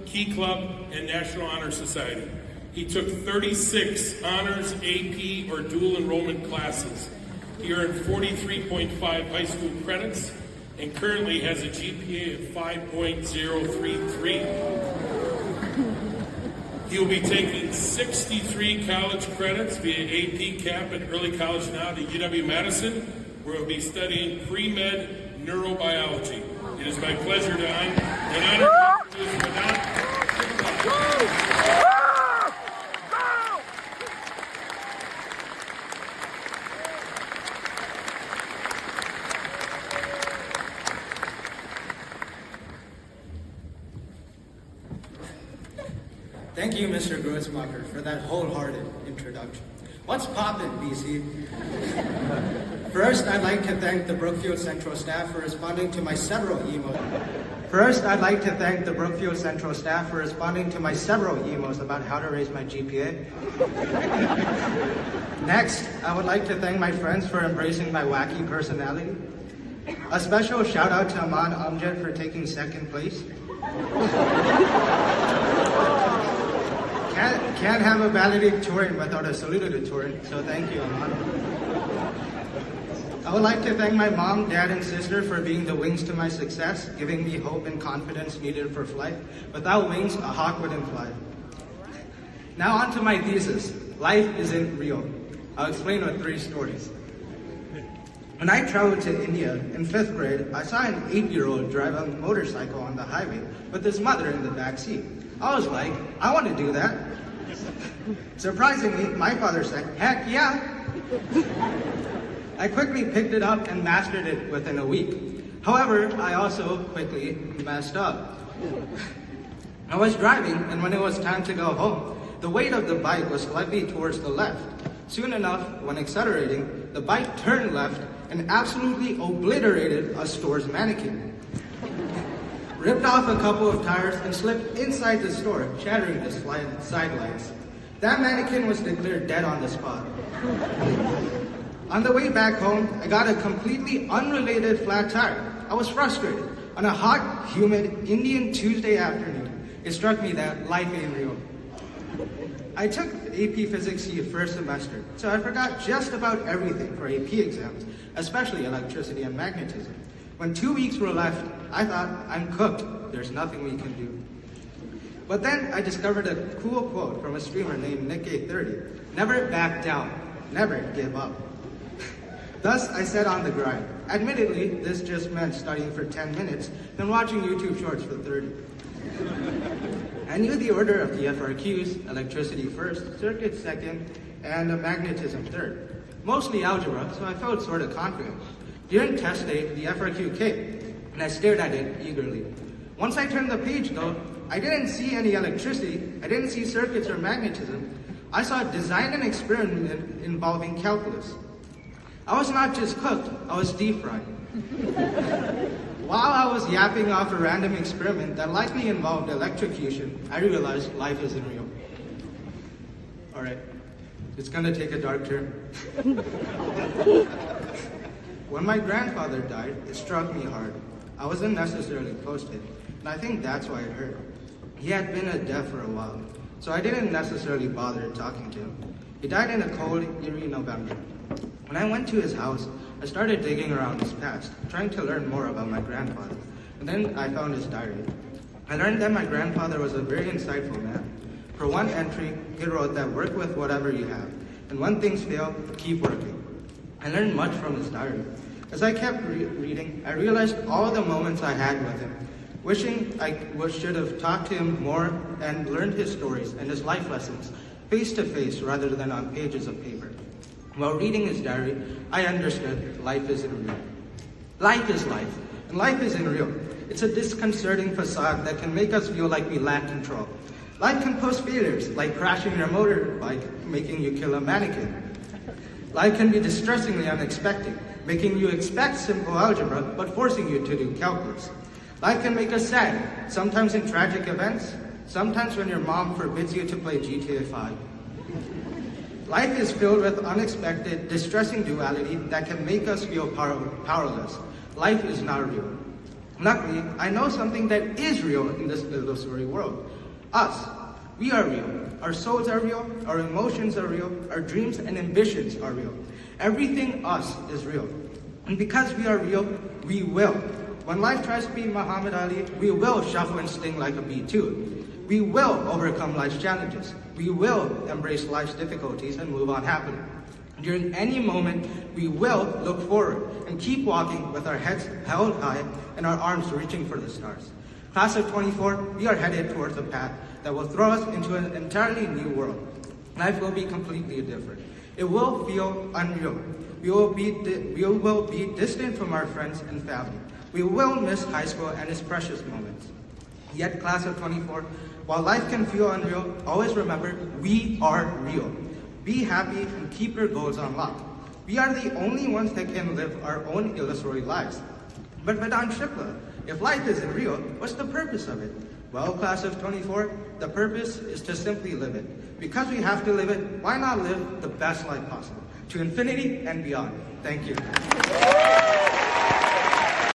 Key Club, and National Honor Society. He took 36 honors, AP, or dual enrollment classes. He earned 43.5 high school credits and currently has a GPA of 5.033. He will be taking 63 college credits via AP Cap at Early College Now to UW-Madison, where he'll be studying pre-med neurobiology. It is my pleasure to honor Thank you, Mr. Grossmacher, for that wholehearted introduction. What's poppin', BC? First, I'd like to thank the Brookfield Central staff for responding to my several emails. About how to raise my GPA. Next, I would like to thank my friends for embracing my wacky personality. A special shout out to Aman Amjad for taking second place. Can't have a valedictorian without a salutatorian, so thank you, Aman. I would like to thank my mom, dad, and sister for being the wings to my success, giving me hope and confidence needed for flight. Without wings, a hawk wouldn't fly. Now on to my thesis. Life isn't real. I'll explain with 3 stories. When I traveled to India in 5th grade, I saw an 8-year-old drive a motorcycle on the highway with his mother in the back seat. I was like, I want to do that. Surprisingly, my father said, heck yeah. I quickly picked it up and mastered it within a week. However, I also quickly messed up. I was driving, and when it was time to go home, the weight of the bike was slightly towards the left. Soon enough, when accelerating, the bike turned left and absolutely obliterated a store's mannequin. Ripped off a couple of tires and slipped inside the store, shattering the sidelights. That mannequin was declared dead on the spot. On the way back home, I got a completely unrelated flat tire. I was frustrated. On a hot, humid Indian Tuesday afternoon, it struck me that life ain't real. I took AP Physics C first semester, so I forgot just about everything for AP exams, especially electricity and magnetism. When 2 weeks were left, I thought, I'm cooked. There's nothing we can do. But then I discovered a cool quote from a streamer named Nick830. Never back down. Never give up. Thus, I set on the grind. Admittedly, this just meant studying for 10 minutes, then watching YouTube shorts for 30. I knew the order of the FRQs, electricity first, circuits second, and magnetism third. Mostly algebra, so I felt sort of confident. During test day, the FRQ came, and I stared at it eagerly. Once I turned the page, though, I didn't see any electricity, I didn't see circuits or magnetism. I saw design and experiment involving calculus. I was not just cooked, I was deep fried. While I was yapping off a random experiment that likely involved electrocution, I realized life isn't real. All right, it's gonna take a dark turn. When my grandfather died, it struck me hard. I wasn't necessarily close to him, and I think that's why it hurt. He had been a deaf for a while, so I didn't necessarily bother talking to him. He died in a cold, eerie November. When I went to his house, I started digging around his past, trying to learn more about my grandfather. And then I found his diary. I learned that my grandfather was a very insightful man. For one entry, he wrote that work with whatever you have, and when things fail, keep working. I learned much from his diary. As I kept reading, I realized all the moments I had with him, wishing I should have talked to him more and learned his stories and his life lessons face to face rather than on pages of paper. While reading his diary, I understood life isn't real. Life is life, and life isn't real. It's a disconcerting facade that can make us feel like we lack control. Life can post failures, like crashing your motorbike, making you kill a mannequin. Life can be distressingly unexpected, making you expect simple algebra, but forcing you to do calculus. Life can make us sad, sometimes in tragic events, sometimes when your mom forbids you to play GTA 5. Life is filled with unexpected, distressing duality that can make us feel powerless. Life is not real. Luckily, I know something that is real in this illusory world. Us. We are real. Our souls are real. Our emotions are real. Our dreams and ambitions are real. Everything us is real. And because we are real, we will. When life tries to be Muhammad Ali, we will shuffle and sting like a bee too. We will overcome life's challenges. We will embrace life's difficulties and move on happily. During any moment, we will look forward and keep walking with our heads held high and our arms reaching for the stars. Class of 24, we are headed towards a path that will throw us into an entirely new world. Life will be completely different. It will feel unreal. We will be distant from our friends and family. We will miss high school and its precious moments. Yet, class of 24, while life can feel unreal, always remember, we are real. Be happy and keep your goals unlocked. We are the only ones that can live our own illusory lives. But Vedant Shukla, if life isn't real, what's the purpose of it? Well, class of 24, the purpose is to simply live it. Because we have to live it, why not live the best life possible? To infinity and beyond. Thank you.